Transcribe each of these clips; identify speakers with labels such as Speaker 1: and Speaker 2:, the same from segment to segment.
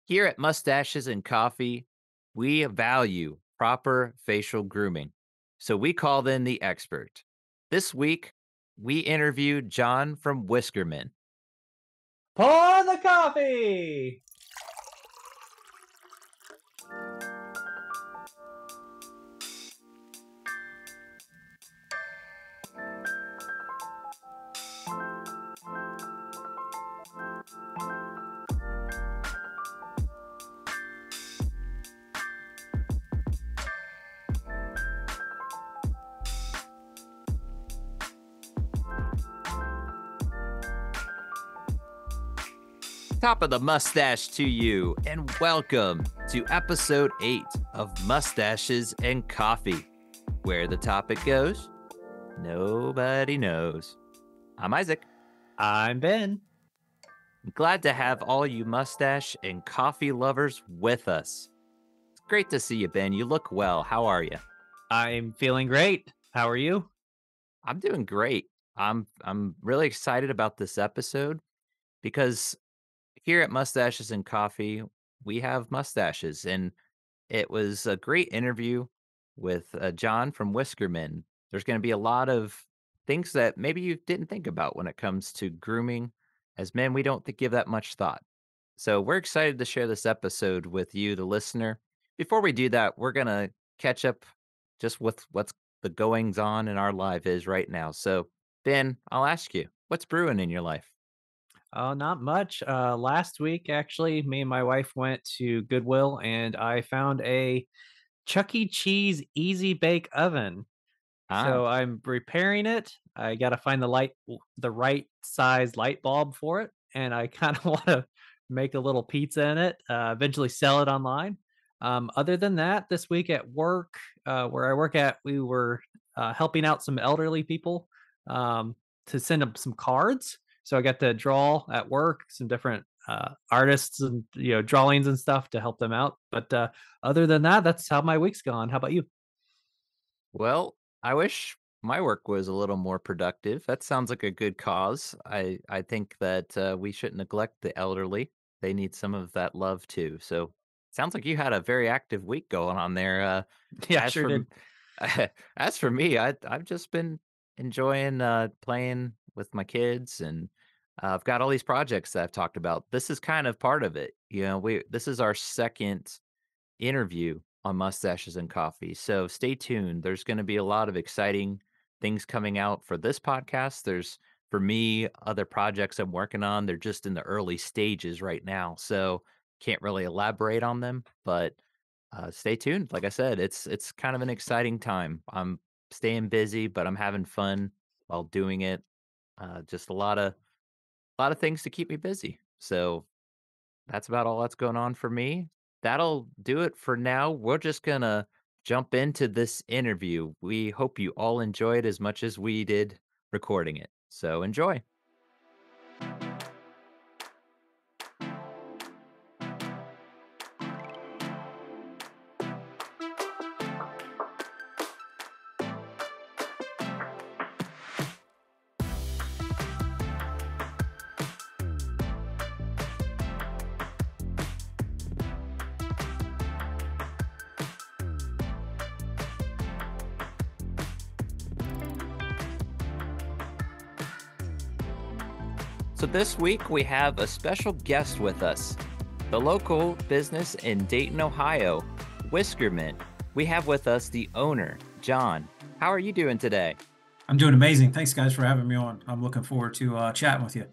Speaker 1: Here at Mustaches and Coffee, we value proper facial grooming. So we called in the expert. This week, we interviewed John from Whiskermen.
Speaker 2: Pour the coffee.
Speaker 1: Top of the mustache to you, and welcome to episode 8 of Mustaches and Coffee. Where the topic goes, nobody knows. I'm Isaac.
Speaker 2: I'm Ben.
Speaker 1: I'm glad to have all you mustache and coffee lovers with us. It's great to see you, Ben. You look well. How are you?
Speaker 2: I'm feeling great. How are you?
Speaker 1: I'm doing great. I'm really excited about this episode because here at Mustaches and Coffee, we have mustaches, and it was a great interview with John from Whiskermen. There's going to be a lot of things that maybe you didn't think about when it comes to grooming. As men, we don't give that much thought. So we're excited to share this episode with you, the listener. Before we do that, we're going to catch up just with what's the goings on in our life is right now. So, Ben, I'll ask you, what's brewing in your life?
Speaker 2: Oh, not much. Last week, actually, me and my wife went to Goodwill and I found a Chuck E. Cheese Easy Bake Oven.
Speaker 1: Ah,
Speaker 2: So I'm repairing it. I got to find the right size light bulb for it, and I kind of want to make a little pizza in it. Eventually, sell it online. Other than that, this week at work, where I work at, we were helping out some elderly people um, to send them some cards. So I got to draw at work some different artists and drawings and stuff to help them out. But other than that, that's how my week's gone. How about you?
Speaker 1: well, I wish my work was a little more productive. That sounds like a good cause. I think that we shouldn't neglect the elderly. They need some of that love too. So, sounds like you had a very active week going on there.
Speaker 2: Yeah,
Speaker 1: As
Speaker 2: sure
Speaker 1: for
Speaker 2: did.
Speaker 1: as for me, I've just been enjoying playing with my kids, and I've got all these projects that I've talked about. This is kind of part of it. We this is our second interview on Mustaches and Coffee. So stay tuned. There's going to be a lot of exciting things coming out for this podcast. There's for me other projects I'm working on. They're just in the early stages right now. So can't really elaborate on them, but stay tuned. Like I said, it's kind of an exciting time. I'm staying busy, but I'm having fun while doing it. Just a lot of things to keep me busy. So that's about all that's going on for me. That'll do it for now. We're just gonna jump into this interview. We hope you all enjoy it as much as we did recording it. So enjoy. So this week we have a special guest with us, the local business in Dayton, Ohio, Whiskermen. We have with us the owner, John. How are you doing today?
Speaker 3: I'm doing amazing. Thanks, guys, for having me on. I'm looking forward to chatting with you.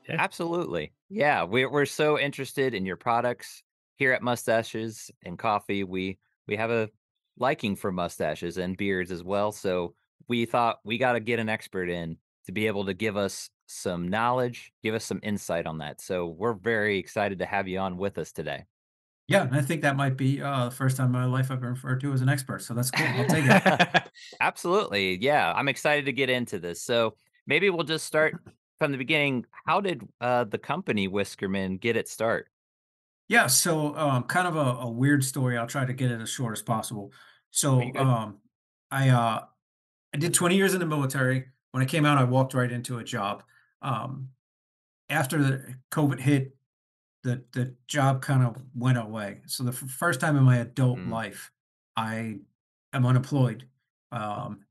Speaker 2: Yeah.
Speaker 1: Absolutely. Yeah, we're so interested in your products here at Mustaches and Coffee. We have a liking for mustaches and beards as well, so we thought we got to get an expert in to be able to give us some knowledge, give us some insight on that. So we're very excited to have you on with us today.
Speaker 3: Yeah, and I think that might be the first time in my life I've been referred to as an expert. So that's cool. I'll take it.
Speaker 1: Absolutely. Yeah, I'm excited to get into this. So maybe we'll just start from the beginning. How did the company Whiskerman get its start?
Speaker 3: Yeah. So kind of a weird story. I'll try to get it as short as possible.
Speaker 1: Are you
Speaker 3: So
Speaker 1: good?
Speaker 3: I I did 20 years in the military. When I came out, I walked right into a job. Um, After the COVID hit, the job kind of went away. So the first time in my adult
Speaker 1: Mm,
Speaker 3: life, I am unemployed. I'm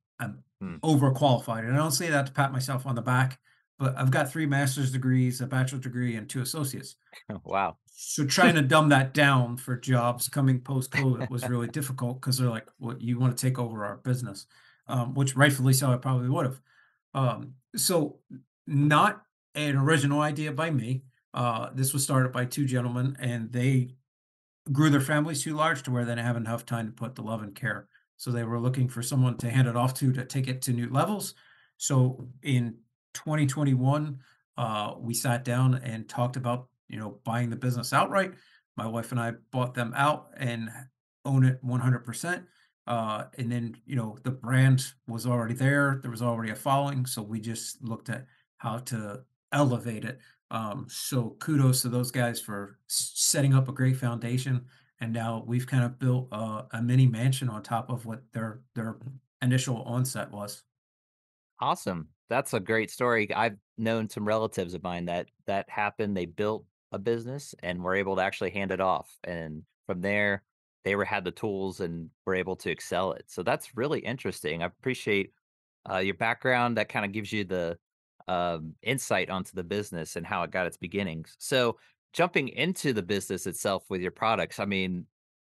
Speaker 1: mm.
Speaker 3: overqualified, and I don't say that to pat myself on the back, but I've got 3 master's degrees, a bachelor's degree, and 2 associates.
Speaker 1: Wow.
Speaker 3: So trying to dumb that down for jobs coming post-COVID was really difficult because they're like, "What, you want to take over our business?" Which rightfully so, I probably would have. So not an original idea by me. This was started by 2 gentlemen, and they grew their families too large to where they didn't have enough time to put the love and care. So they were looking for someone to hand it off to take it to new levels. So in 2021, we sat down and talked about, buying the business outright. My wife and I bought them out and own it 100%. And then, the brand was already there. There was already a following. So we just looked at how to elevate it. So kudos to those guys for setting up a great foundation, and now we've kind of built a mini mansion on top of what their initial onset was.
Speaker 1: Awesome. That's a great story. I've known some relatives of mine that happened. They built a business and were able to actually hand it off. And from there, had the tools and were able to excel it. So that's really interesting. I appreciate your background. That kind of gives you the insight onto the business and how it got its beginnings. So jumping into the business itself with your products, I mean,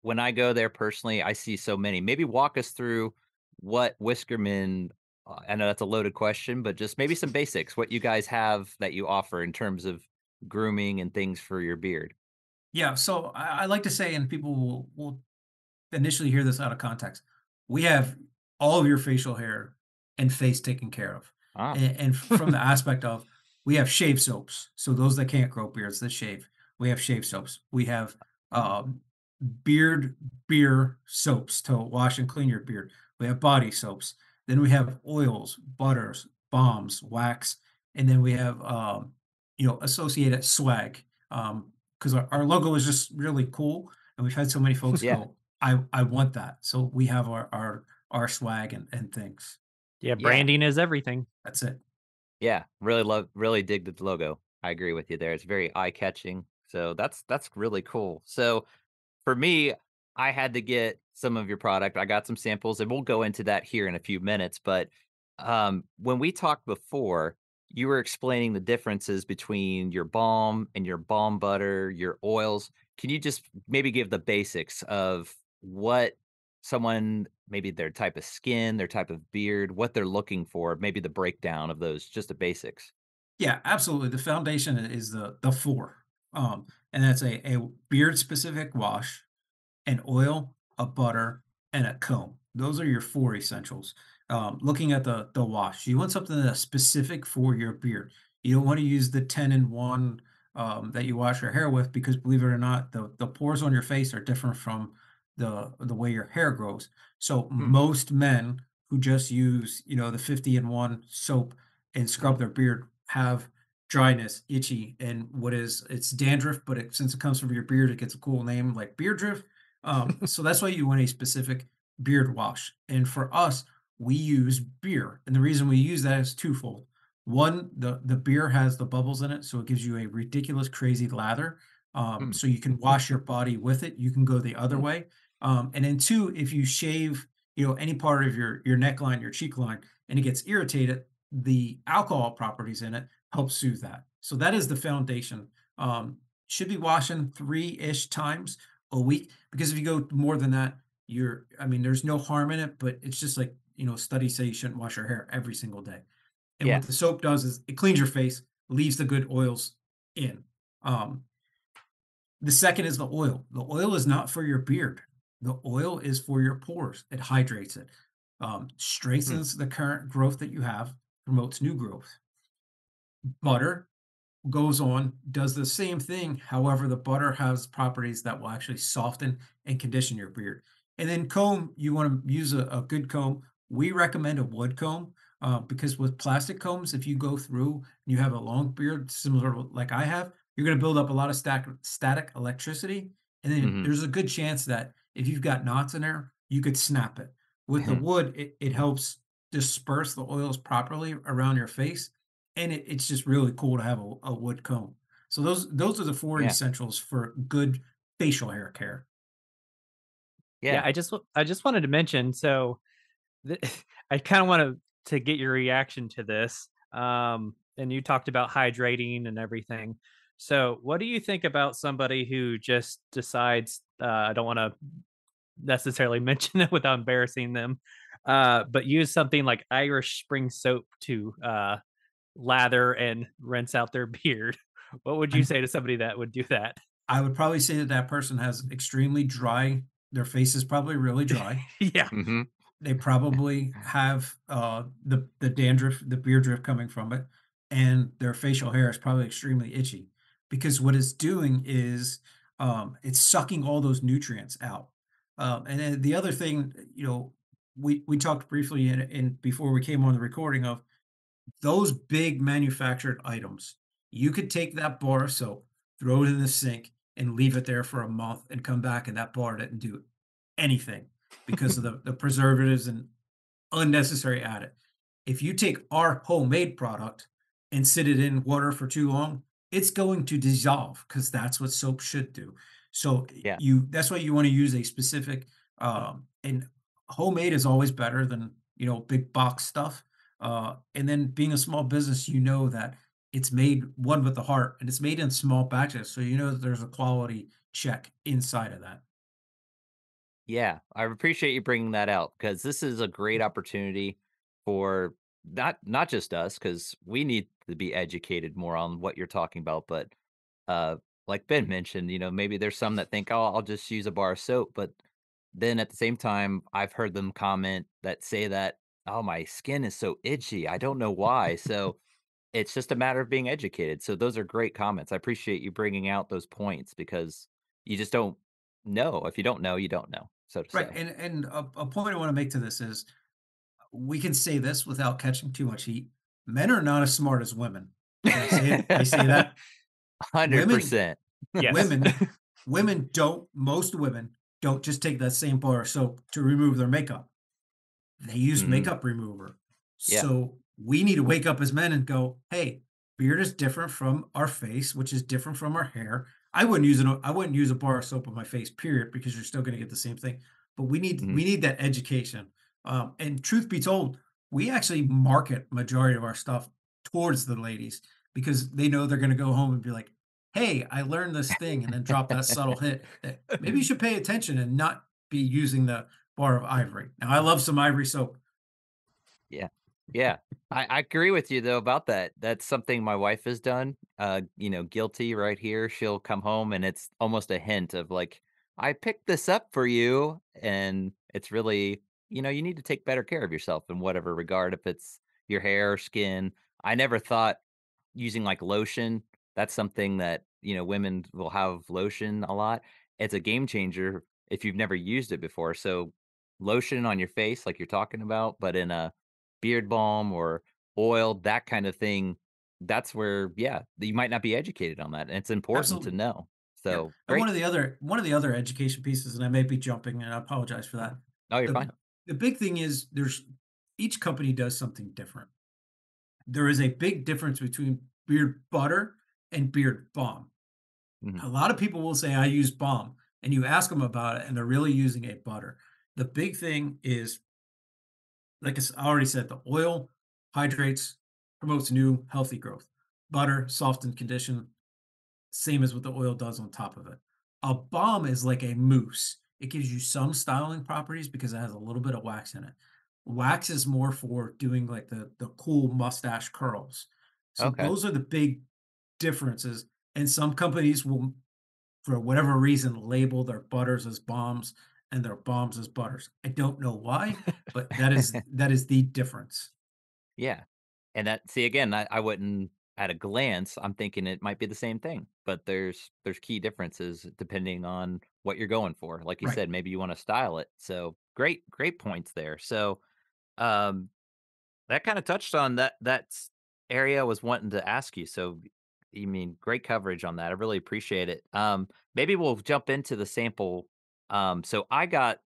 Speaker 1: when I go there personally, I see so many. Maybe walk us through what Whiskermen I know that's a loaded question, but just maybe some basics, what you guys have that you offer in terms of grooming and things for your beard.
Speaker 3: Yeah, so I like to say, and people will initially hear this out of context. We have all of your facial hair and face taken care of.
Speaker 1: Ah.
Speaker 3: And from the aspect of, we have shave soaps. So those that can't grow beards that shave, we have shave soaps. We have
Speaker 1: Oh.
Speaker 3: um, beard beer soaps to wash and clean your beard. We have body soaps. Then we have oils, butters, balms, wax, and then we have associated swag. Because our logo is just really cool, and we've had so many folks
Speaker 1: Yeah.
Speaker 3: go, I want that. So we have our swag and things.
Speaker 2: Yeah,
Speaker 1: Yeah.
Speaker 2: branding is everything.
Speaker 3: That's it.
Speaker 1: Yeah. Really dig the logo. I agree with you there. It's very eye-catching. So that's really cool. So for me, I had to get some of your product. I got some samples, and we'll go into that here in a few minutes. But when we talked before, you were explaining the differences between your balm and your balm butter, your oils. Can you just maybe give the basics of what someone, maybe their type of skin, their type of beard, what they're looking for, maybe the breakdown of those, just the basics?
Speaker 3: Yeah, absolutely. The foundation is the four. And that's a beard specific wash, an oil, a butter, and a comb. Those are your four essentials. Looking at the wash, you want something that's specific for your beard. You don't want to use the 10 in 1 that you wash your hair with, because believe it or not, the pores on your face are different from the way your hair grows. So
Speaker 1: Hmm.
Speaker 3: most men who just use, the 50 in 1 soap and scrub their beard have dryness, itchy, and it's dandruff, but since it comes from your beard, it gets a cool name like beard drift. So that's why you want a specific beard wash. And for us, we use beer. And the reason we use that is twofold. One, the beer has the bubbles in it, so it gives you a ridiculous, crazy lather.
Speaker 1: Hmm.
Speaker 3: So you can wash your body with it. You can go the other
Speaker 1: Hmm.
Speaker 3: way. And then two, if you shave, any part of your neckline, your cheek line, and it gets irritated, the alcohol properties in it help soothe that. So that is the foundation. Should be washing 3-ish times a week, because if you go more than that, there's no harm in it, but it's just like, studies say you shouldn't wash your hair every single day. And
Speaker 1: Yeah.
Speaker 3: what the soap does is it cleans your face, leaves the good oils in. Um, the second is the oil. The oil is not for your beard. The oil is for your pores. It hydrates it,
Speaker 1: Hmm.
Speaker 3: strengthens the current growth that you have, promotes new growth. Butter goes on, does the same thing. However, the butter has properties that will actually soften and condition your beard. And then comb, you want to use a good comb. We recommend a wood comb, because with plastic combs, if you go through and you have a long beard, similar to like I have, you're going to build up a lot of static electricity. And then
Speaker 1: Hmm.
Speaker 3: there's a good chance that if you've got knots in there, you could snap it. With the wood, it helps disperse the oils properly around your face, and it's just really cool to have a wood comb. So those are the 4
Speaker 1: Yeah.
Speaker 3: essentials for good facial hair care.
Speaker 2: Yeah,
Speaker 1: Yeah.
Speaker 2: I just wanted to mention, so the I kinda wanna to get your reaction to this, and you talked about hydrating and everything. So, what do you think about somebody who just decides, I don't wanna necessarily mention it without embarrassing them, but use something like Irish Spring soap to, lather and rinse out their beard? What would you
Speaker 3: I'm
Speaker 2: say to somebody that would do that?
Speaker 3: I would probably say that that person has extremely dry their face is probably really dry.
Speaker 2: Yeah.
Speaker 1: Mhm.
Speaker 3: They probably have, the dandruff, the beard drift coming from it, and their facial hair is probably extremely itchy because what it's doing is, it's sucking all those nutrients out. And then the other thing, we talked briefly in before we came on the recording of those big manufactured items. You could take that bar of soap, throw it in the sink, and leave it there for a month and come back and that bar didn't do anything because of the preservatives and unnecessary added. If you take our homemade product and sit it in water for too long, it's going to dissolve because that's what soap should do. So
Speaker 1: Yeah.
Speaker 3: you that's why you want to use a specific and homemade is always better than big box stuff. And then being a small business, you know that it's made one with the heart and it's made in small batches. So you know that there's a quality check inside of that.
Speaker 1: Yeah, I appreciate you bringing that out because this is a great opportunity for not just us because we need to be educated more on what you're talking about, but uh, like Ben mentioned, maybe there's some that think, oh, I'll just use a bar of soap, but then at the same time, I've heard them comment that say that, oh, my skin is so itchy, I don't know why. So it's just a matter of being educated. So those are great comments. I appreciate you bringing out those points because you just don't know. If you don't know, you don't know, so to
Speaker 3: Right.
Speaker 1: say.
Speaker 3: And a point I want to make to this is we can say this without catching too much heat. Men are not as smart as women. Can I say that? Women
Speaker 1: 100%.
Speaker 2: Yes.
Speaker 3: women most women don't just take that same bar of soap to remove their makeup. They use
Speaker 1: Mhm.
Speaker 3: makeup remover.
Speaker 1: Yeah.
Speaker 3: So we need to wake up as men and go, "Hey, beard is different from our face, which is different from our hair." I wouldn't use a bar of soap on my face, period, because you're still going to get the same thing. But
Speaker 1: Mhm.
Speaker 3: we need that education. And truth be told, we actually market majority of our stuff towards the ladies because they know they're going to go home and be like, "Hey, I learned this thing," and then drop that subtle hit that maybe you should pay attention and not be using the bar of ivory. Now, I love some ivory soap.
Speaker 1: Yeah. Yeah. I agree with you though about that. That's something my wife has done. Guilty right here. She'll come home and it's almost a hint of like, I picked this up for you. And it's really, you need to take better care of yourself in whatever regard, if it's your hair, skin. I never thought using like lotion, that's something that, women will have lotion a lot. It's a game changer if you've never used it before. So lotion on your face, like you're talking about, but in a beard balm or oil, that kind of thing, that's where, yeah, you might not be educated on that. And it's important to
Speaker 3: Absolutely.
Speaker 1: know.
Speaker 3: Yeah.
Speaker 1: So
Speaker 3: And
Speaker 1: great.
Speaker 3: one of the other education pieces, and I may be jumping, and I apologize for that.
Speaker 1: Oh, you're
Speaker 3: The
Speaker 1: fine.
Speaker 3: the big thing is there's each company does something different. There is a big difference between beard butter and beard balm.
Speaker 1: Mhm.
Speaker 3: A lot of people will say I use balm, and you ask them about it, and they're really using a butter. The big thing is, like I already said, the oil hydrates, promotes new healthy growth. Butter, soft and condition, same as what the oil does on top of it. A balm is like a mousse. It gives you some styling properties because it has a little bit of wax in it. Wax is more for doing like the cool mustache curls. So
Speaker 1: Okay.
Speaker 3: those are the big differences. And some companies will, for whatever reason, label their butters as balms and their balms as butters. I don't know why, but that is the difference.
Speaker 1: Yeah. And that, see, again, I wouldn't at a glance, I'm thinking it might be the same thing, but there's key differences depending on what you're going for. Like you
Speaker 3: Right.
Speaker 1: said, maybe you want to style it. So great points there. So um that kind of touched on that area I was wanting to ask you. So you mean great coverage on that. I really appreciate it. Maybe we'll jump into the sample. So I got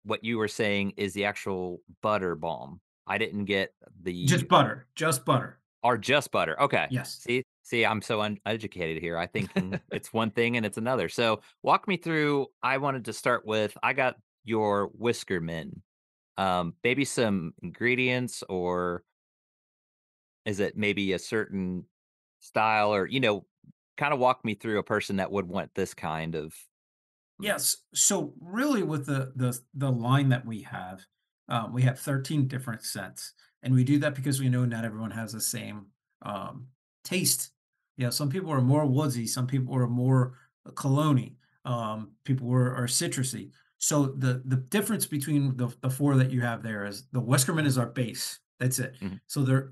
Speaker 1: what you were saying is the actual butter balm. I didn't get the
Speaker 3: Just butter. Just butter.
Speaker 1: or just butter, okay.
Speaker 3: Yes.
Speaker 1: See? See, I'm so uneducated here. I thinking it's one thing and it's another. So walk me through. I wanted to start with. I got your Whiskermen. Maybe some ingredients, or is it maybe a certain style, or kind of walk me through a person that would want this kind of. Mm.
Speaker 3: Yes. So really with the line that we have 13 different scents. And we do that because we know not everyone has the same um taste. Some people are more woodsy, some people are more cologne, people are citrusy. So the difference between the four that you have there is the Whiskerman is our base. That's it.
Speaker 1: Mhm.
Speaker 3: So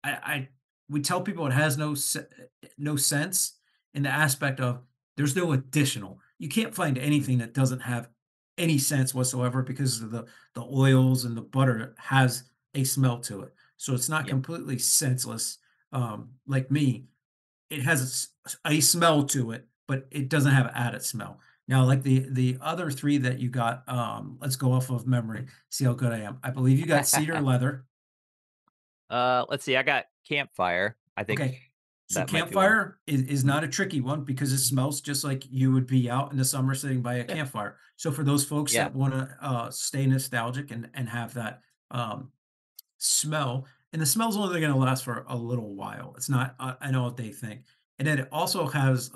Speaker 3: I we tell people it has no sense in the aspect of there's no additional. You can't find
Speaker 1: Mm.
Speaker 3: anything that doesn't have any sense whatsoever because of the oils and the butter has a smell to it. So it's not
Speaker 1: Yep.
Speaker 3: completely senseless. Like me, it has a smell to it, but it doesn't have added smell. Now, like the other three that you got, let's go off of memory. See how good I am. I believe you got cedar leather.
Speaker 1: Let's see. I got campfire. I think
Speaker 3: Okay. So
Speaker 1: that might be one.
Speaker 3: campfire is
Speaker 1: Mhm.
Speaker 3: not a tricky one because it smells just like you would be out in the summer sitting by a
Speaker 1: Yeah.
Speaker 3: campfire. So for those folks
Speaker 1: Yeah.
Speaker 3: that want to stay nostalgic and have that smell, and the smell's only going to last for a little while. It's not, I know what they think. And then it also has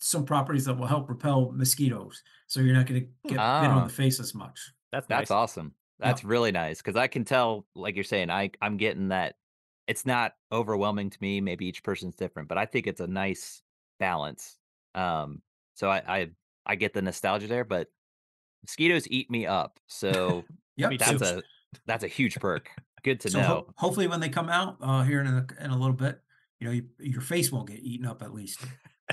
Speaker 3: some properties that will help repel mosquitoes. So you're not going to get bit on the
Speaker 1: Oh,
Speaker 3: face as much.
Speaker 2: That's
Speaker 1: that's
Speaker 2: nice.
Speaker 1: awesome.
Speaker 3: Yeah.
Speaker 1: That's really nice because I can tell, like you're saying, I'm getting that. It's not overwhelming to me. Maybe each person's different, but I think it's a nice balance. Um, so I get the nostalgia there, but mosquitoes eat me up. So
Speaker 2: Me
Speaker 3: Yep.
Speaker 2: too.
Speaker 1: that's a huge perk. Good to
Speaker 3: So
Speaker 1: know.
Speaker 3: hopefully when they come out here in a little bit, your face won't get eaten up at least.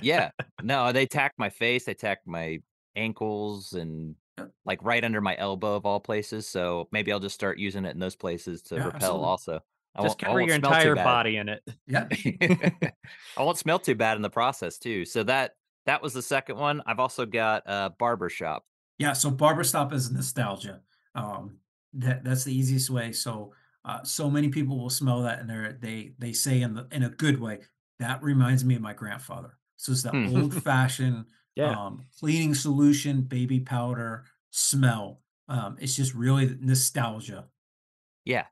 Speaker 1: Yeah. No, they attack my face, they attack my ankles and,
Speaker 3: Yeah,
Speaker 1: like, right under my elbow of all places, so maybe I'll just start using it in those places to
Speaker 3: yeah,
Speaker 1: repel
Speaker 3: absolutely.
Speaker 1: also.
Speaker 2: Just
Speaker 1: I
Speaker 2: cover
Speaker 1: won't
Speaker 2: your
Speaker 1: smell too
Speaker 2: entire
Speaker 1: bad.
Speaker 2: body in it.
Speaker 3: Yeah.
Speaker 1: I won't smell too bad in the process too, so that was the second one. I've also got, barber shop.
Speaker 3: Yeah, so barber stop is nostalgia. That's the easiest way. So so many people will smell that and they say in a good way, that reminds me of my grandfather. So it's the
Speaker 1: Hmm.
Speaker 3: old fashioned
Speaker 2: Yeah.
Speaker 3: cleaning solution, baby powder smell. It's just really nostalgia.
Speaker 1: Yeah.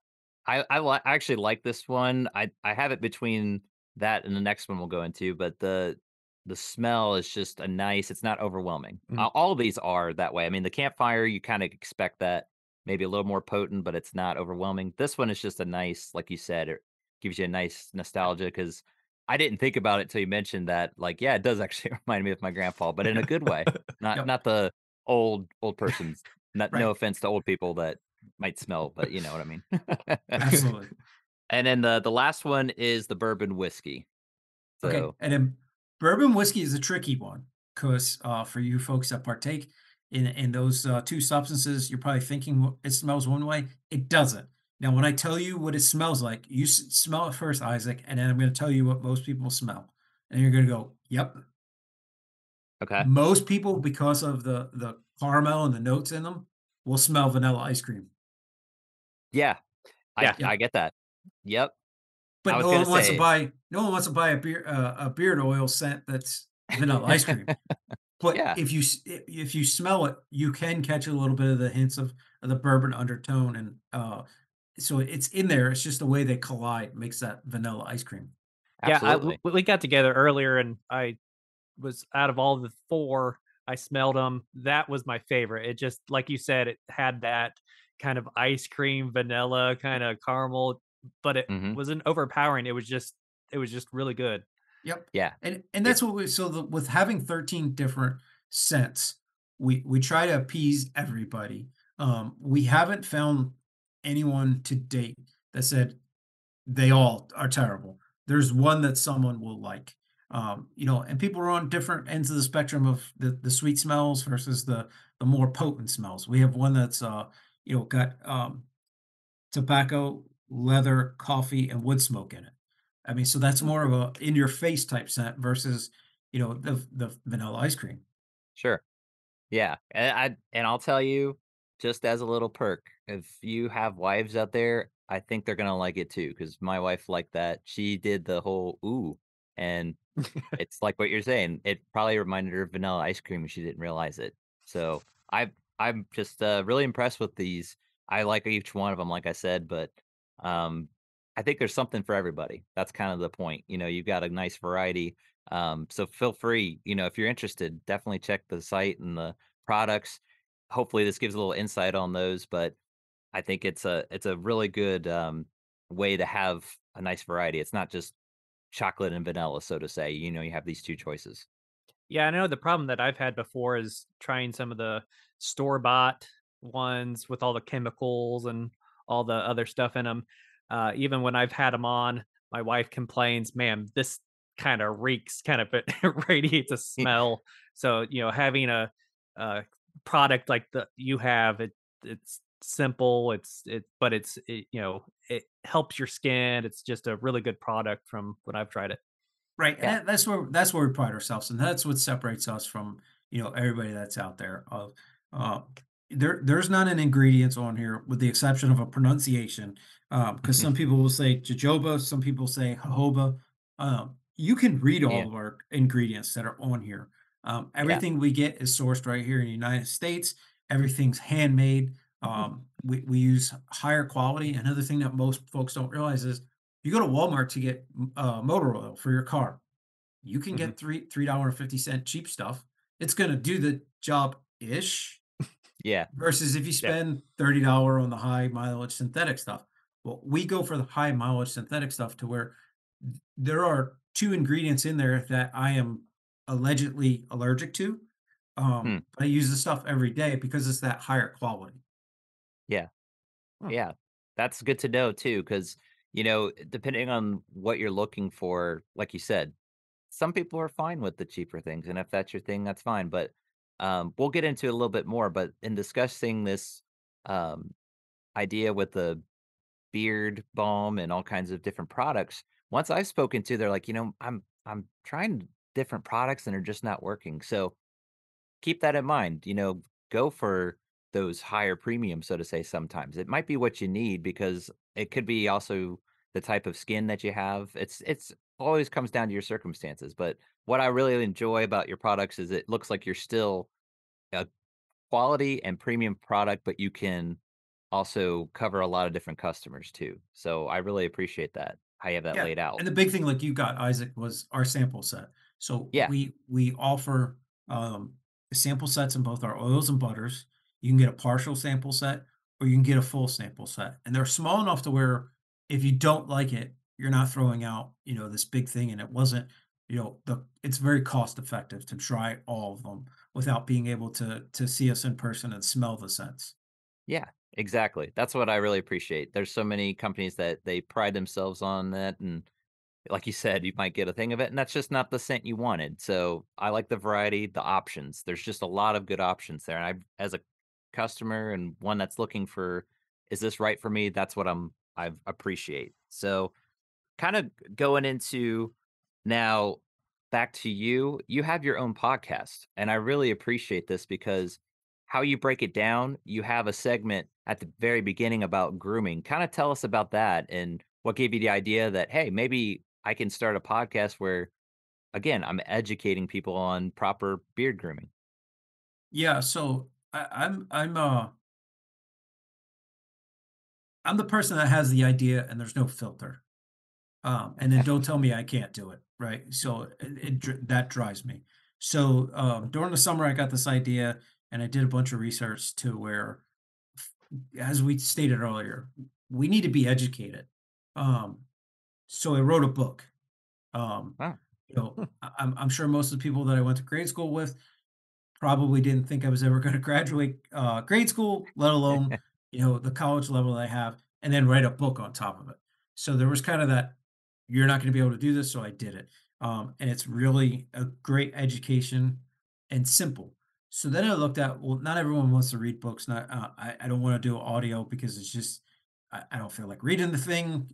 Speaker 1: I actually like this one. I have it between that and the next one we'll go into, but the smell is just a nice, it's not overwhelming.
Speaker 2: Mhm.
Speaker 1: All of these are that way. I mean, the campfire, you kind of expect that maybe a little more potent, but it's not overwhelming. This one is just a nice, like you said, it gives you a nice nostalgia because I didn't think about it till you mentioned that. Like, yeah, it does actually remind me of my grandpa, but in a good way.
Speaker 3: Yep.
Speaker 1: Not the old person's. Not, no
Speaker 3: Right.
Speaker 1: offense to old people that might smell, but you know what I mean.
Speaker 3: Absolutely.
Speaker 1: And then the last one is the bourbon whiskey.
Speaker 3: Okay,
Speaker 1: So
Speaker 3: and then bourbon whiskey is a tricky one because for you folks that partake in those two substances, you're probably thinking it smells one way. It doesn't. Now, when I tell you what it smells like, you smell it first, Isaac, and then I'm going to tell you what most people smell, and you're going to go, "Yep."
Speaker 1: okay.
Speaker 3: Most people, because of the caramel and the notes in them, will smell vanilla ice cream.
Speaker 1: Yeah,
Speaker 2: Yeah.
Speaker 1: I
Speaker 3: Yep.
Speaker 1: get that. Yep. I
Speaker 3: But
Speaker 1: was gonna say,
Speaker 3: no one wants to buy a beard oil scent that's vanilla ice cream. But
Speaker 1: yeah,
Speaker 3: if you smell it, you can catch a little bit of the hints of the bourbon undertone, and, so it's in there, it's just the way they collide makes that vanilla ice cream.
Speaker 2: Yeah,
Speaker 1: absolutely.
Speaker 2: we got together earlier, and I was out of all the 4, I smelled them. That was my favorite. It just like you said, it had that kind of ice cream, vanilla, kinda caramel, but it
Speaker 1: Mhm.
Speaker 2: wasn't overpowering. It was just really good.
Speaker 3: Yep,
Speaker 1: Yeah.
Speaker 3: and
Speaker 1: It
Speaker 3: that's what we so the with having 13 different scents, we try to appease everybody. We haven't found anyone to date that said, they all are terrible. There's one that someone will like. And people are on different ends of the spectrum of the sweet smells versus the more potent smells. We have one that's got tobacco, leather, coffee, and wood smoke in it. I mean, so that's
Speaker 1: mm,
Speaker 3: more of a in your face type scent versus the vanilla ice cream.
Speaker 1: sure. Yeah, and I'll tell you, just as a little perk, if you have wives out there, I think they're gonna like it too, because my wife liked that. She did the whole, "Ooh." And it's like what you're saying, it probably reminded her of vanilla ice cream and she didn't realize it. So, I'm just, really impressed with these. I like each one of them, like I said, but, um, I think there's something for everybody. That's kind of the point, you've got a nice variety, so feel free, if you're interested, definitely check the site and the products. Hopefully, this gives a little insight on those, but I think it's a really good, way to have a nice variety. It's not just chocolate and vanilla, so to say, you have these 2 choices.
Speaker 2: Yeah, I know the problem that I've had before is trying some of the store-bought ones with all the chemicals and all the other stuff in them. Even when I've had them on, my wife complains, "Man, this kinda reeks," kind of it radiates a smell. So, having a product like the you have, it's simple, but it helps your skin. It's just a really good product from when I've tried it.
Speaker 3: Right, and
Speaker 1: Yeah,
Speaker 3: that's where we pride ourselves, and that's what separates us from, everybody that's out there. Uh, there's not an ingredients on here with the exception of a pronunciation, because some people will say jojoba, some people say jojoba. You can read all
Speaker 1: yeah,
Speaker 3: of our ingredients that are on here.
Speaker 1: yeah,
Speaker 3: Everything we get is sourced right here in the United States. Everything's handmade. We use higher quality. Another thing that most folks don't realize is you go to Walmart to get motor oil for your car. You can
Speaker 2: Mhm.
Speaker 3: get $3.50 cheap stuff. It's going to do the job ish
Speaker 1: yeah,
Speaker 3: versus if you
Speaker 2: Yeah.
Speaker 3: spend $30 on the high mileage synthetic stuff. Well, we go for the high mileage synthetic stuff to where there are two ingredients in there that I am allegedly allergic to.
Speaker 1: hmm,
Speaker 3: But I use the stuff every day because it's that higher quality.
Speaker 1: yeah,
Speaker 2: Huh.
Speaker 1: yeah. That's good to know too, because depending on what you're looking for, like you said, some people are fine with the cheaper things, and if that's your thing, that's fine, but, we'll get into it a little bit more, but in discussing this, um, idea with the beard balm and all kinds of different products. Once I've spoken to, they're like, I'm trying different products and they're just not working. So keep that in mind. Go for those higher premiums, so to say. Sometimes it might be what you need because it could be also the type of skin that you have. It's always comes down to your circumstances. But what I really enjoy about your products is it looks like you're still a quality and premium product, but you can also cover a lot of different customers too. So I really appreciate that. How you have that
Speaker 3: Yeah,
Speaker 1: laid out.
Speaker 3: and the big thing like you got, Isaac, was our sample set. So
Speaker 1: Yeah.
Speaker 3: we offer, sample sets in both our oils and butters. You can get a partial sample set or you can get a full sample set, and they're small enough to where if you don't like it, you're not throwing out, this big thing, and it wasn't, it's very cost effective to try all of them without being able to see us in person and smell the scents.
Speaker 1: Yeah, exactly. That's what I really appreciate. There's so many companies that they pride themselves on that, and like you said, you might get a thing of it, and that's just not the scent you wanted. So I like the variety, the options. There's just a lot of good options there. And I, as a customer and one that's looking for, is this right for me? That's what I appreciate. So kind of going into now back to you, you have your own podcast. And I really appreciate this because how you break it down, you have a segment at the very beginning about grooming. Kind of tell us about that and what gave you the idea that, hey, maybe I can start a podcast where, again, I'm educating people on proper beard grooming.
Speaker 3: Yeah, so I'm the person that has the idea and there's no filter. And then don't tell me I can't do it, right? So that drives me. So during the summer, I got this idea, and I did a bunch of research to where, as we stated earlier, we need to be educated. Um, so I wrote a book. Um,
Speaker 1: Oh,
Speaker 3: I'm sure most of the people that I went to grade school with probably didn't think I was ever gonna graduate, grade school, let alone, the college level I have, and then write a book on top of it. So there was kind of that, "You're not gonna be able to do this," so I did it. And it's really a great education and simple. So then I looked at, well, not everyone wants to read books, not I don't wanna do audio because it's just I don't feel like reading the thing,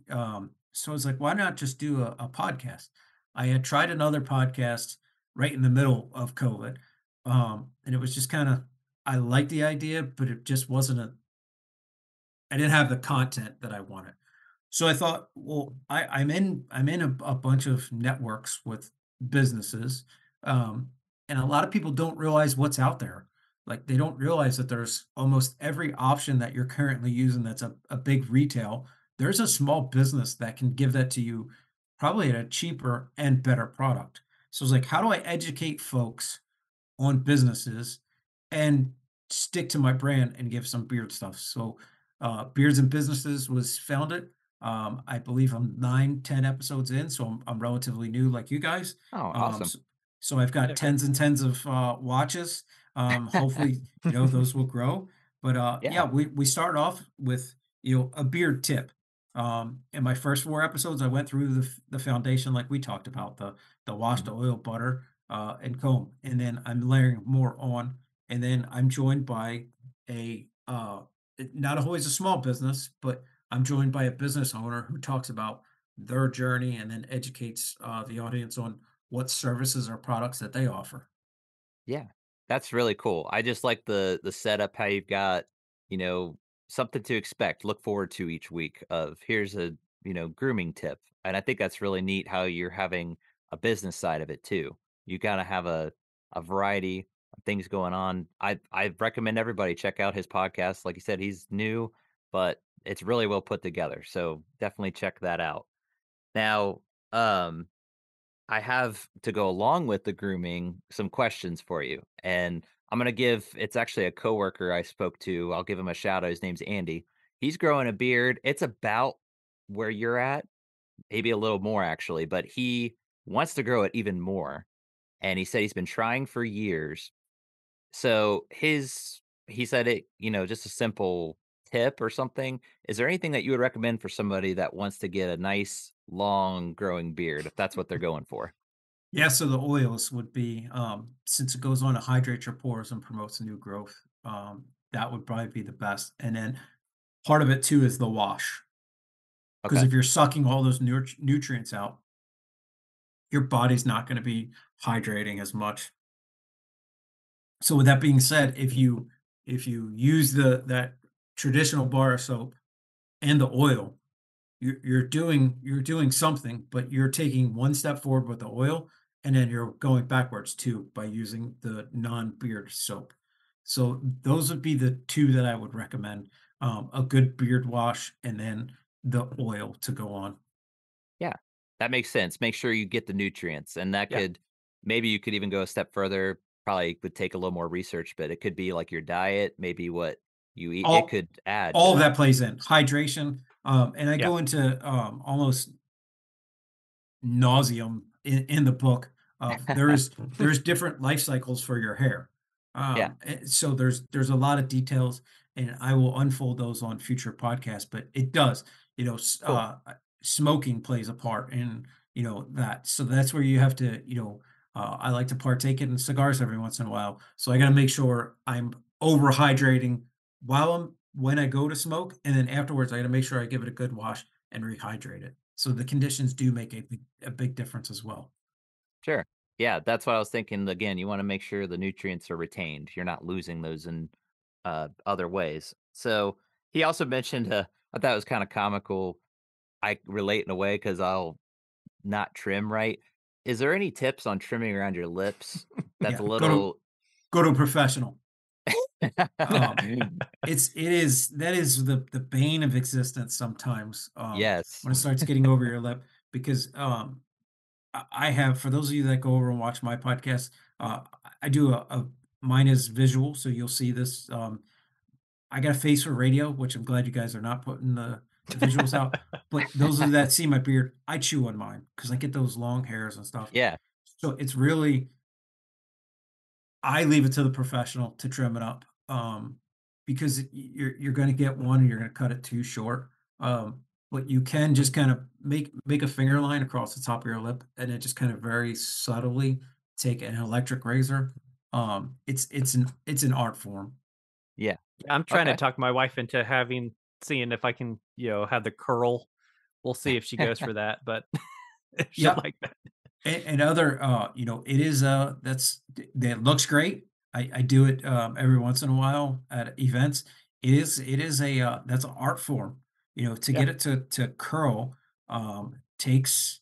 Speaker 3: so I was like, "Why not just do a podcast?" I had tried another podcast right in the middle of COVID, and it was just kinda I liked the idea, but it just wasn't a I didn't have the content that I wanted. So I thought, well, I'm in a bunch of networks with businesses, um, and a lot of people don't realize what's out there. Like they don't realize that there's almost every option that you're currently using that's a big retail. There's a small business that can give that to you probably at a cheaper and better product. So it's like, how do I educate folks on businesses and stick to my brand and give some beard stuff. So, Beards and Businesses was founded. I believe I'm 9, 10 episodes in, so I'm relatively new like you guys.
Speaker 1: Oh,
Speaker 3: Um,
Speaker 1: awesome.
Speaker 3: so, so I've got
Speaker 2: Yeah, great.
Speaker 3: tens and tens of watches. Hopefully, those will grow. But
Speaker 1: Yeah.
Speaker 3: yeah, we started off with a beard tip. In my first 4 episodes, I went through the foundation like we talked about the wash, the
Speaker 1: Mhm.
Speaker 3: oil, butter, and comb, and then I'm layering more on, and then I'm joined by not always a small business, but I'm joined by a business owner who talks about their journey and then educates the audience on what services or products that they offer.
Speaker 1: Yeah, that's really cool. I just like the setup, how you've got, you know, something to expect, look forward to each week of here's a, grooming tip. And I think that's really neat how you're having a business side of it too. You gotta have a variety of things going on. I recommend everybody check out his podcast. Like you said, he's new, but it's really well put together. So definitely check that out. Now, um, I have to go along with the grooming some questions for you. And I'm going to give it's actually a coworker I spoke to. I'll give him a shout out. His name's Andy. He's growing a beard. It's about where you're at, maybe a little more actually, but he wants to grow it even more. And he said he's been trying for years. So he said it, just a simple tip or something. Is there anything that you would recommend for somebody that wants to get a nice long growing beard if that's what they're going for?
Speaker 3: Yeah, so the oils would be since it goes on to hydrate your pores and promotes new growth. That would probably be the best. And then part of it too is the wash, because
Speaker 1: Okay.
Speaker 3: if you're sucking all those nutrients out, your body's not going to be hydrating as much. So with that being said, if you use that traditional bar of soap and the oil, you're doing something, but you're taking one step forward with the oil, and then you're going backwards too by using the non-beard soap. So those would be the two that I would recommend: a good beard wash, and then the oil to go on.
Speaker 1: Yeah, that makes sense. Make sure you get the nutrients, and that
Speaker 2: Yeah.
Speaker 1: could maybe you could even go a step further. Probably would take a little more research, but it could be like your diet, maybe what you eat. It
Speaker 3: All
Speaker 1: could add to
Speaker 3: all of
Speaker 1: that.
Speaker 3: that plays in hydration, and I
Speaker 2: Yeah.
Speaker 3: go into almost nauseum in the book of there's different life cycles for your hair.
Speaker 1: Yeah,
Speaker 3: So there's a lot of details, and I will unfold those on future podcasts. But it does,
Speaker 2: Cool.
Speaker 3: smoking plays a part in that. So that's where you have to, I like to partake in cigars every once in a while. So I got to make sure I'm overhydrating when I go to smoke, and then afterwards I got to make sure I give it a good wash and rehydrate it. So the conditions do make a big difference as well.
Speaker 1: sure. Yeah, that's what I was thinking. Again, you want to make sure the nutrients are retained. You're not losing those in other ways. So he also mentioned, I thought it was kind of comical. I relate in a way because I'll not trim right. Is there any tips on trimming around your lips that's
Speaker 3: Yeah,
Speaker 1: a
Speaker 3: go to
Speaker 1: little
Speaker 3: go to a professional. Um, it is that is the bane of existence sometimes,
Speaker 1: Yes.
Speaker 3: when it starts getting over your lip because, I have for those of you that go over and watch my podcast, I do a mine is visual, so you'll see this, I got a face for radio, which I'm glad you guys are not putting the visuals out, but those of you that see my beard, I chew on mine because I get those long hairs and stuff.
Speaker 1: Yeah,
Speaker 3: So it's really I leave it to the professional to trim it up, because you're gonna get one and you're gonna cut it too short, but you can just kind of make a finger line across the top of your lip, and then just kind of very subtly take an electric razor. It's an art form.
Speaker 1: yeah.
Speaker 2: I'm trying to
Speaker 1: Okay.
Speaker 2: talk my wife into seeing if I can, have the curl. We'll see if she goes for that, but if she'll
Speaker 3: Yep.
Speaker 2: like that.
Speaker 3: And other, it is, that looks great. I do it, every once in a while at events. It is a, that's an art form. To
Speaker 2: Yeah.
Speaker 3: get it to curl, takes,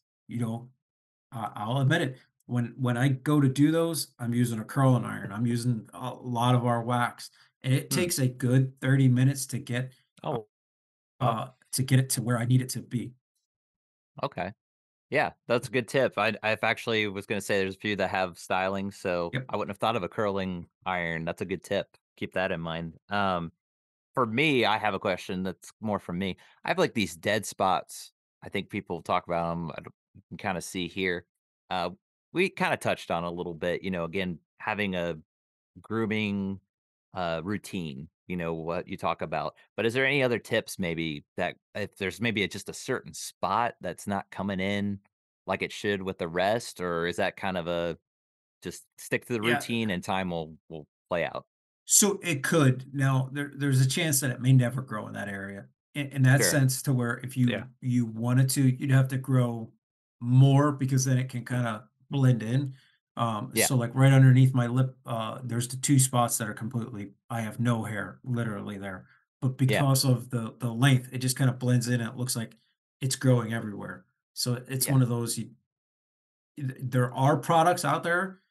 Speaker 3: I'll admit it. When I go to do those, I'm using a curling iron. I'm using a lot of our wax, and it
Speaker 1: Hmm,
Speaker 3: takes a good 30 minutes
Speaker 2: Oh, wow.
Speaker 3: to get it to where I need it to be.
Speaker 1: okay. Yeah, that's a good tip. I've actually was gonna say there's a few that have styling, so
Speaker 3: Yep.
Speaker 1: I wouldn't have thought of a curling iron. That's a good tip. Keep that in mind. For me, I have a question that's more from me. I have, like, these dead spots. I think people talk about 'em. I don't You can kinda see here. Uh, we kinda touched on a little bit, again, having a grooming, routine, what you talk about. But is there any other tips maybe that if there's maybe just a certain spot that's not coming in like it should with the rest, or is that kind of a just stick to the
Speaker 3: Yeah.
Speaker 1: routine and time will play out?
Speaker 3: So it could. Now there's a chance that it may never grow in that area. In that
Speaker 1: Sure.
Speaker 3: sense, to where if
Speaker 2: Yeah.
Speaker 3: you wanted to, you'd have to grow more because then it can kind of blend in.
Speaker 1: Yeah.
Speaker 3: So like right underneath my lip, there's the two spots that are completely. I have no hair, literally there. But
Speaker 1: Yeah.
Speaker 3: because of the length, it just kind of blends in, and it looks like it's growing everywhere. So it's
Speaker 1: Yeah.
Speaker 3: one of those. There are products out there.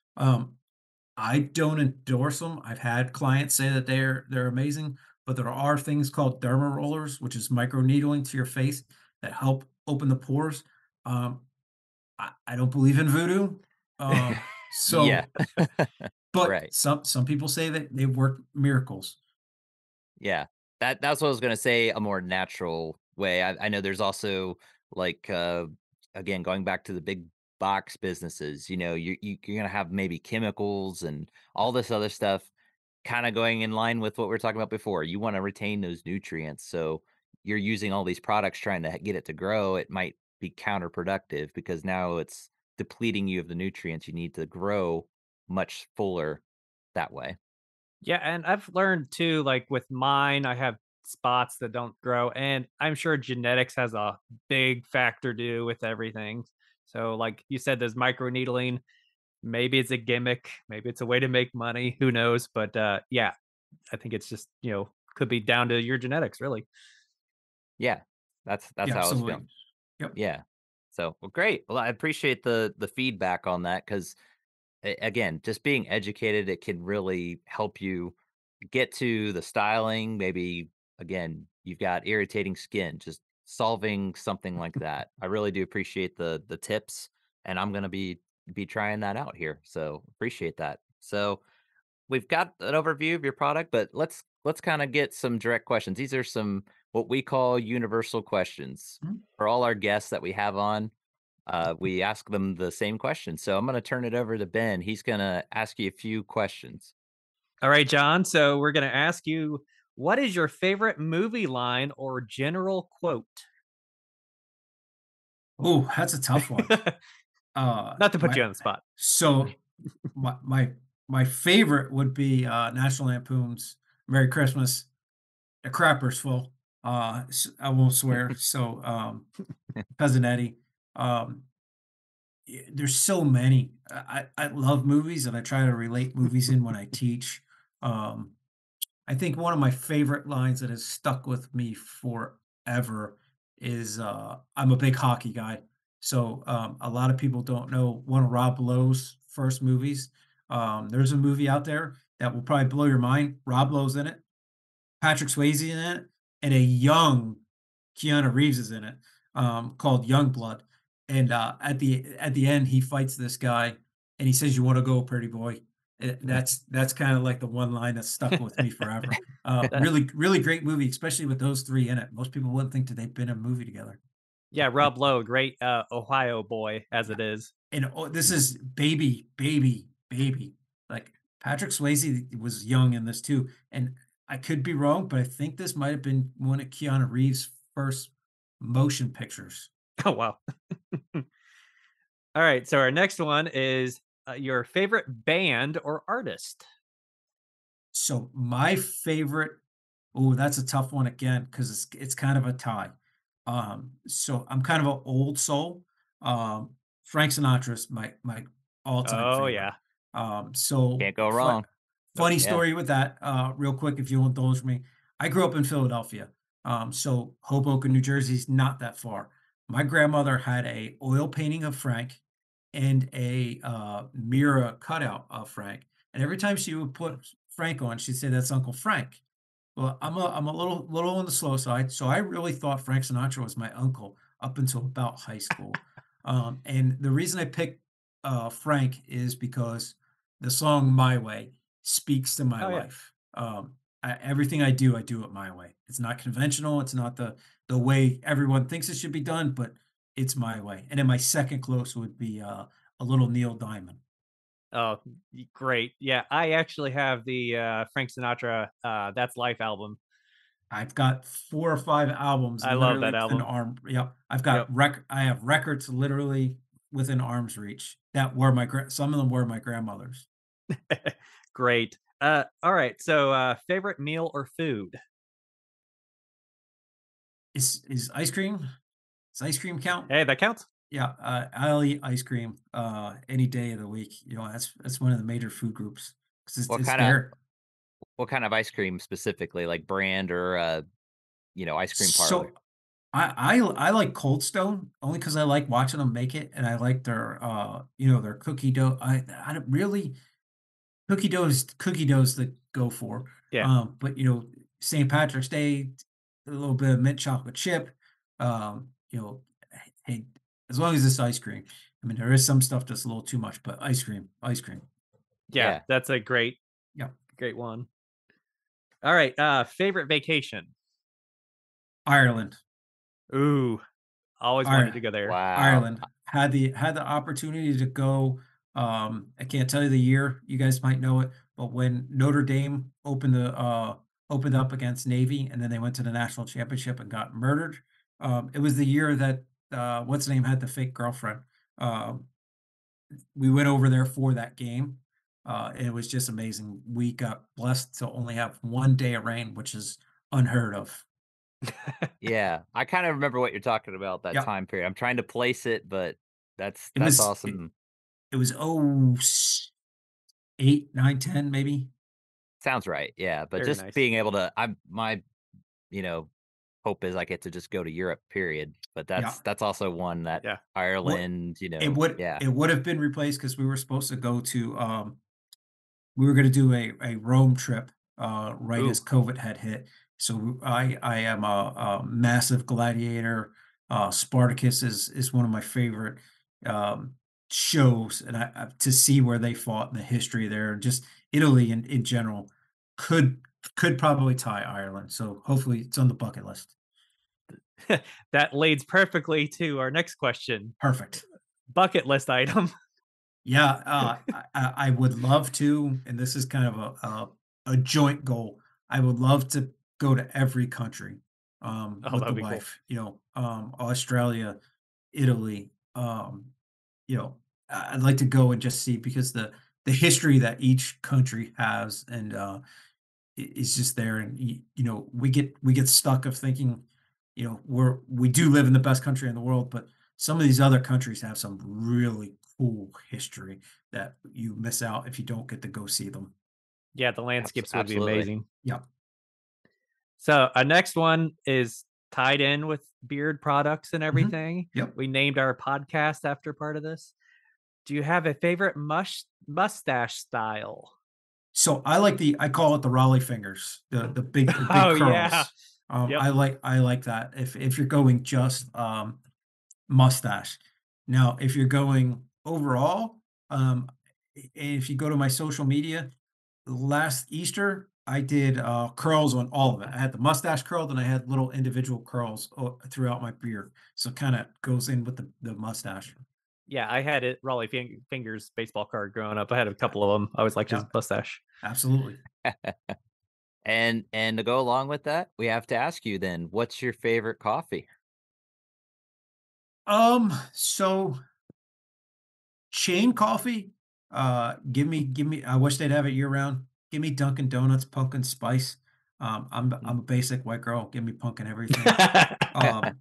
Speaker 3: I don't endorse them. I've had clients say that they're amazing, but there are things called derma rollers, which is micro needling to your face that help open the pores. Um, I don't believe in voodoo.
Speaker 1: Yeah.
Speaker 3: So but
Speaker 1: Right.
Speaker 3: some people say that they work miracles.
Speaker 1: Yeah. That's what I was gonna say, a more natural way. I know there's also, like, again, going back to the big box businesses, you're gonna have maybe chemicals and all this other stuff kinda going in line with what we were talking about before. You wanna retain those nutrients, so you're using all these products trying to get it to grow. It might be counterproductive because now it's depleting you of the nutrients you need to grow much fuller that way.
Speaker 2: Yeah, and I've learned too, like with mine, I have spots that don't grow, and I'm sure genetics has a big factor to do with everything. So, like you said, there's microneedling. Maybe it's a gimmick. Maybe it's a way to make money. Who knows? But yeah, I think it's just could be down to your genetics, really.
Speaker 1: Yeah. That's
Speaker 3: Yeah,
Speaker 1: how I was feeling.
Speaker 3: absolutely. Yep.
Speaker 1: Yeah. So, well, great. Well, I appreciate the feedback on that because again, just being educated, it can really help you get to the styling. Maybe again, you've got irritating skin, just solving something like that. I really do appreciate the tips, and I'm gonna be trying that out here. So appreciate that. So we've got an overview of your product, but let's kind of get some direct questions. These are some what we call universal questions
Speaker 3: Mhm.
Speaker 1: for all our guests that we have on. We ask them the same question. So I'm going to turn it over to Ben. He's going to ask you a few questions.
Speaker 2: All right, John. So we're gonna ask you, what is your favorite movie line or general quote?
Speaker 3: Oh, that's a tough one.
Speaker 2: Not to put
Speaker 3: My
Speaker 2: you on the spot.
Speaker 3: so my favorite would be National Lampoon's Merry Christmas. The crapper's full. I won't swear. So, Cousin Eddie. Um, there's so many. I love movies, and I try to relate movies in when I teach. Um, I think one of my favorite lines that has stuck with me forever is I'm a big hockey guy. So a lot of people don't know one of Rob Lowe's first movies. There's a movie out there that will probably blow your mind. Rob Lowe's in it, Patrick Swayze in it, and a young Keanu Reeves is in it, called Youngblood. And at the end, he fights this guy, and he says, "You want to go, pretty boy?" That's kind of like the one line that stuck with me forever.
Speaker 2: That
Speaker 3: Really great movie, especially with those three in it. Most people wouldn't think that they've been in a movie together.
Speaker 2: Yeah, Rob Lowe, great Ohio boy as
Speaker 3: Yeah,
Speaker 2: it is.
Speaker 3: and this is baby. Like Patrick Swayze was young in this too, and I could be wrong, but I think this might have been one of Keanu Reeves' first motion pictures.
Speaker 2: Oh wow. All right, so our next one is your favorite band or artist.
Speaker 3: So my favorite, oh, that's a tough one again because it's kind of a tie. So I'm kind of an old soul. Um, Frank Sinatra's my all time
Speaker 2: Oh
Speaker 3: favorite.
Speaker 2: yeah.
Speaker 3: So
Speaker 1: Can't go wrong.
Speaker 2: Nope.
Speaker 3: funny
Speaker 1: Yeah.
Speaker 3: story with that, real quick, if you'll indulge me. I grew up in Philadelphia. So Hoboken, New Jersey is not that far. My grandmother had a oil painting of Frank and a mirror cutout of Frank. And every time she would put Frank on, she'd say, "That's Uncle Frank." Well, I'm a little on the slow side, so I really thought Frank Sinatra was my uncle up until about high school. And the reason I picked Frank is because the song "My Way" speaks to my
Speaker 2: Oh yeah.
Speaker 3: life. Everything I do it my way. It's not conventional. It's not the way everyone thinks it should be done, but it's my way. And then my second close would be a little Neil Diamond.
Speaker 2: Oh, great. Yeah, I actually have the Frank Sinatra "That's Life" album.
Speaker 3: I've got 4 or 5 albums
Speaker 2: I love
Speaker 3: literally
Speaker 2: that
Speaker 3: within
Speaker 2: album.
Speaker 3: arm yep,
Speaker 2: Yep.
Speaker 3: I have records literally within arm's reach that were some of them were my grandmother's.
Speaker 2: Great. All right. So, favorite meal or food?
Speaker 3: Is ice cream? Does ice cream count?
Speaker 2: Hey, that counts.
Speaker 3: Yeah, I'll eat ice cream, any day of the week, that's one of the major food groups 'cause
Speaker 1: What
Speaker 3: it's
Speaker 1: kinda
Speaker 3: there.
Speaker 1: what kind of ice cream specifically, like brand or, ice cream parlor?
Speaker 3: So, I like Cold Stone only because I like watching them make it, and I like their cookie dough. I don't really cookie dough's the go for.
Speaker 2: Yeah.
Speaker 3: But St. Patrick's Day, a little bit of mint chocolate chip. Hey, as long as it's ice cream. I mean, there is some stuff that's a little too much, but ice cream.
Speaker 2: Yeah,
Speaker 1: Yeah.
Speaker 2: that's a
Speaker 3: Yeah.
Speaker 2: great one. All right, favorite vacation?
Speaker 3: Ireland.
Speaker 2: Ooh, always wanted to
Speaker 3: Ire
Speaker 2: go there.
Speaker 1: Wow.
Speaker 3: Ireland. Had the opportunity to go. I can't tell you the year. You guys might know it, but when Notre Dame opened up against Navy, and then they went to the national championship and got murdered. It was the year that what's the name had the fake girlfriend. Um, we went over there for that game. And it was just amazing. We got blessed to only have 1 day of rain, which is unheard of.
Speaker 1: Yeah. I kinda remember what you're talking about, that
Speaker 3: Yep.
Speaker 1: time period. I'm trying to place it, but that's
Speaker 3: It
Speaker 1: that's
Speaker 3: was it,
Speaker 1: awesome.
Speaker 3: it was 8, 9, 10, maybe.
Speaker 1: Sounds right, yeah, but
Speaker 2: Very
Speaker 1: just
Speaker 2: nice.
Speaker 1: being able to I'm my, you know, hope is I get to just go to Europe, period, but
Speaker 3: Yeah.
Speaker 1: that's also one that
Speaker 2: Yeah.
Speaker 3: What
Speaker 1: Ireland, yeah.
Speaker 3: it would have been replaced because we were supposed to go to we were gonna do a Rome trip, right as
Speaker 2: Ooh.
Speaker 3: COVID had hit. So I am a massive gladiator. Spartacus is one of my favorite um, shows, and to see where they fought and the history there, and just Italy in general could could probably tie Ireland. So hopefully it's on the bucket list.
Speaker 2: That leads perfectly to our next question.
Speaker 3: Perfect.
Speaker 2: Bucket list item.
Speaker 3: Yeah, I would love to, and this is kind of a joint goal. I would love to go to every country,
Speaker 2: Oh,
Speaker 3: with
Speaker 2: that'd
Speaker 3: the
Speaker 2: be cool.
Speaker 3: wife, Australia, Italy, I'd like to go and just see because the history that each country has and, is just there, and we get stuck of thinking, we do live in the best country in the world, but some of these other countries have some really cool history that you miss out if you don't get to go see them.
Speaker 2: Yeah, the landscapes would be
Speaker 1: Absolutely.
Speaker 2: amazing.
Speaker 3: Yeah.
Speaker 2: So, our next one is tied in with beard products and
Speaker 3: Mhm.
Speaker 2: everything.
Speaker 3: Yep.
Speaker 2: We named our podcast after part of this. Do you have a favorite mustache style?
Speaker 3: So I call it the Raleigh fingers, the big
Speaker 2: Oh, yeah.
Speaker 3: curls.
Speaker 2: Yep.
Speaker 3: I like that if you're going just mustache. Now, if you're going overall, if you go to my social media, last Easter, I did curls on all of it. I had the mustache curled and I had little individual curls throughout my beard. So kind of goes in with the mustache.
Speaker 2: Yeah, I had it Raleigh Fingers baseball card growing up. I had a
Speaker 3: Yeah.
Speaker 2: couple of them. I always liked his
Speaker 3: Yeah.
Speaker 2: mustache.
Speaker 3: Absolutely.
Speaker 1: And to go along with that, we have to ask you then, what's your favorite coffee?
Speaker 3: So chain coffee, give me I wish they'd have it year round. Give me Dunkin' Donuts pumpkin spice. I'm a basic white girl. Give me pumpkin everything. Um,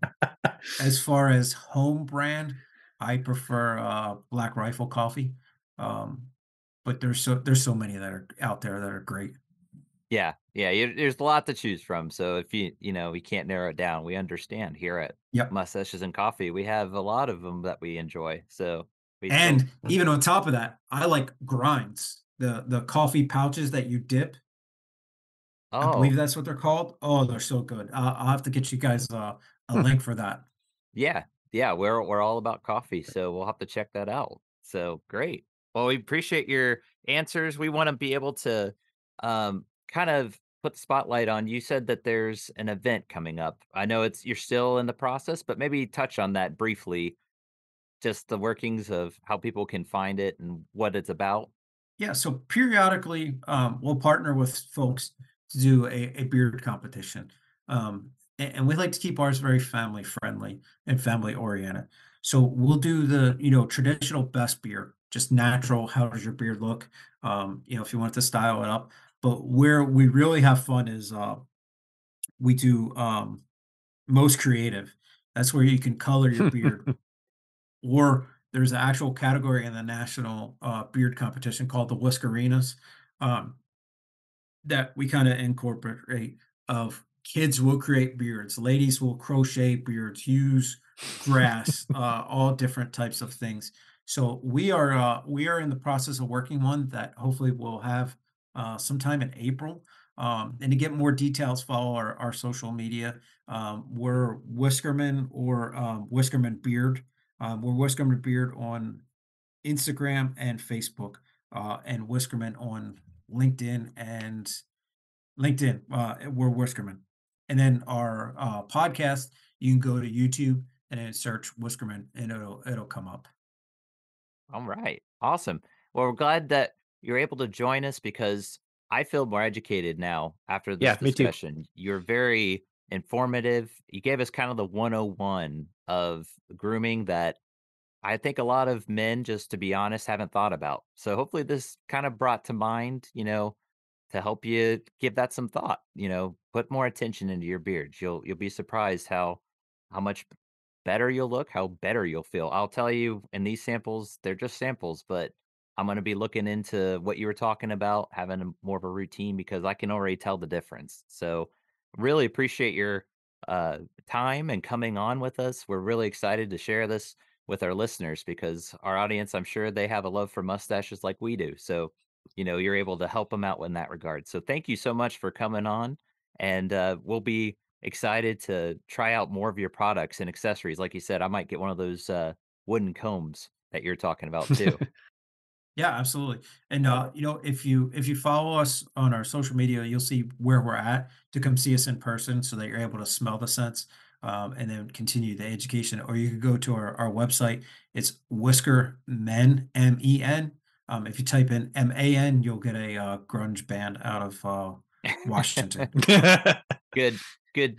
Speaker 3: as far as home brand, I prefer Black Rifle coffee. Um, but there's so many that are out there that are great.
Speaker 1: Yeah, yeah, there's a lot to choose from, so if you can't narrow it down, we understand here at
Speaker 3: Yep.
Speaker 1: Mustaches and Coffee, we have a lot of them that we enjoy, so we still
Speaker 3: And even on top of that, I like grinds, the coffee pouches that you dip. I believe
Speaker 1: Oh,
Speaker 3: that's what they're called. Oh, they're so good. I'll have to get you guys a link for that.
Speaker 1: yeah, yeah, we're all about coffee, so we'll have to check that out. So, great. Well, we appreciate your answers. We wanna be able to, kind of put the spotlight on you said that there's an event coming up. I know you're still in the process, but maybe touch on that briefly, just the workings of how people can find it and what it's about.
Speaker 3: Yeah, so periodically, we'll partner with folks to do a beard competition. And we like to keep ours very family friendly and family oriented. So we'll do the, traditional best beard, just natural. How does your beard look? If you want to style it up. But where we really have fun is we do most creative. That's where you can color your beard, or there's an actual category in the national beard competition called the Whiskerenas, um, that we kind of incorporate. Of kids will create beards, ladies will crochet beards, use grass, all different types of things. So we are in the process of working one that hopefully we'll have sometime in April. And to get more details, follow our social media. We're Whiskermen or Whiskerman Beard. We're Whiskerman Beard on Instagram and Facebook, and Whiskerman on LinkedIn and LinkedIn. We're Whiskerman. And then our podcast, you can go to YouTube and then search Whiskerman, and it'll come up.
Speaker 1: All right. Awesome. Well, we're glad that you're able to join us because I feel more educated now after this
Speaker 2: Yeah, me too.
Speaker 1: discussion. You're very informative. You gave us kind of the 101 of grooming that I think a lot of men, just to be honest, haven't thought about. So hopefully this kind of brought to mind, to help you give that some thought, put more attention into your beards. You'll be surprised how much better you'll look, how better you'll feel. I'll tell you in these samples, they're just samples, but I'm going to be looking into what you were talking about, having more of a routine because I can already tell the difference. So really appreciate your time and coming on with us. We're really excited to share this with our listeners because our audience, I'm sure they have a love for mustaches like we do. So you're able to help them out in that regard. So thank you so much for coming on, and we'll be excited to try out more of your products and accessories. Like you said, I might get one of those wooden combs that you're talking about too.
Speaker 3: Yeah, absolutely. And if you follow us on our social media, you'll see where we're at to come see us in person, so that you're able to smell the scents, and then continue the education. Or you could go to our website. It's Whiskermen, Men. If you type in MAN, you'll get a grunge band out of Washington.
Speaker 1: Good, good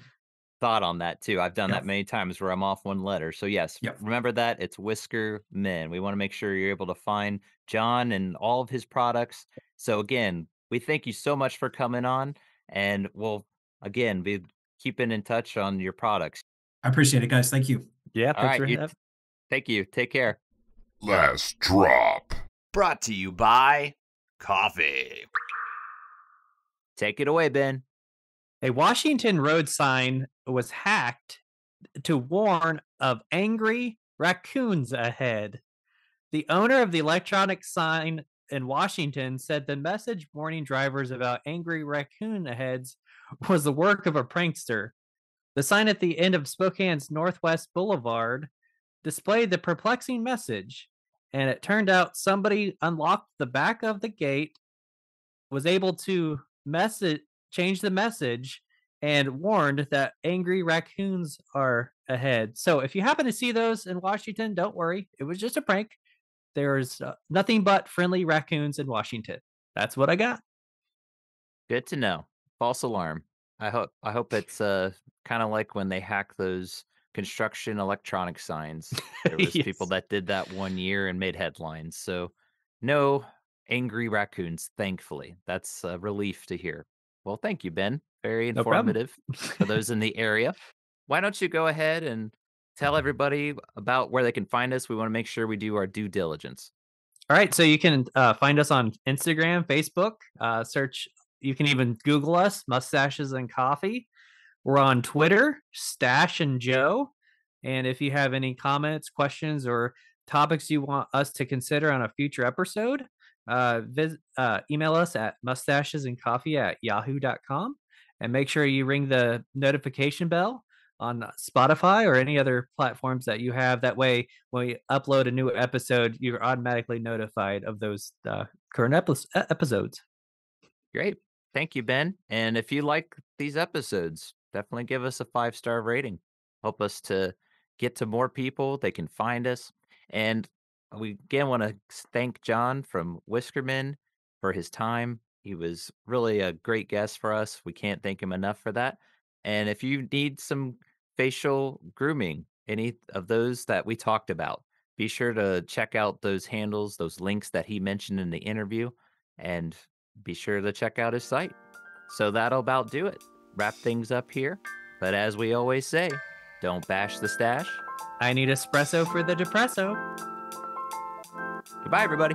Speaker 1: thought on that too. I've done that
Speaker 3: Yep,
Speaker 1: many times where I'm off one letter. So yes,
Speaker 3: yep.
Speaker 1: remember that it's Whisker Men. We want to make sure you're able to find John and all of his products. So again, we thank you so much for coming on, and we'll again be keeping in touch on your products.
Speaker 3: I appreciate it, guys. Thank you.
Speaker 2: Yeah,
Speaker 1: All
Speaker 2: thanks
Speaker 1: right,
Speaker 2: for that.
Speaker 1: thank you. Take care.
Speaker 4: Last drop.
Speaker 5: Brought to you by Coffee.
Speaker 1: Take it away, Ben.
Speaker 2: A Washington road sign was hacked to warn of angry raccoons ahead. The owner of the electronic sign in Washington said the message warning drivers about angry raccoon aheads was the work of a prankster. The sign at the end of Spokane's Northwest Boulevard displayed the perplexing message, and it turned out somebody unlocked the back of the gate, was able to change the message, and warned that angry raccoons are ahead. So if you happen to see those in Washington, don't worry. It was just a prank. There's nothing but friendly raccoons in Washington. That's what I got.
Speaker 1: Good to know. False alarm. I hope it's kind of like when they hack those construction electronic signs. There was people
Speaker 2: Yes.
Speaker 1: that did that 1 year and made headlines. So no angry raccoons, thankfully. That's a relief to hear. Well, thank you, Ben. Very
Speaker 2: No problem.
Speaker 1: informative for those in the area. Why don't you go ahead and tell everybody about where they can find us? We want to make sure we do our due diligence.
Speaker 2: All right. So you can find us on Instagram, Facebook, search You can even Google us, Mustaches and Coffee. We're on Twitter, Stash and Joe. And if you have any comments, questions, or topics you want us to consider on a future episode, email us at mustachesandcoffee@yahoo.com. And make sure you ring the notification bell on Spotify or any other platforms that you have. That way, when we upload a new episode, you're automatically notified of those current episodes.
Speaker 1: Great. Thank you, Ben. And if you like these episodes, definitely give us a 5-star rating. Help us to get to more people. They can find us. And we again want to thank John from Whiskermen for his time. He was really a great guest for us. We can't thank him enough for that. And if you need some facial grooming, any of those that we talked about, be sure to check out those handles, those links that he mentioned in the interview. And be sure to check out his site. So that'll about do it. Wrap things up here. But as we always say, don't bash the stash.
Speaker 2: I need espresso for the depresso.
Speaker 1: Goodbye, everybody.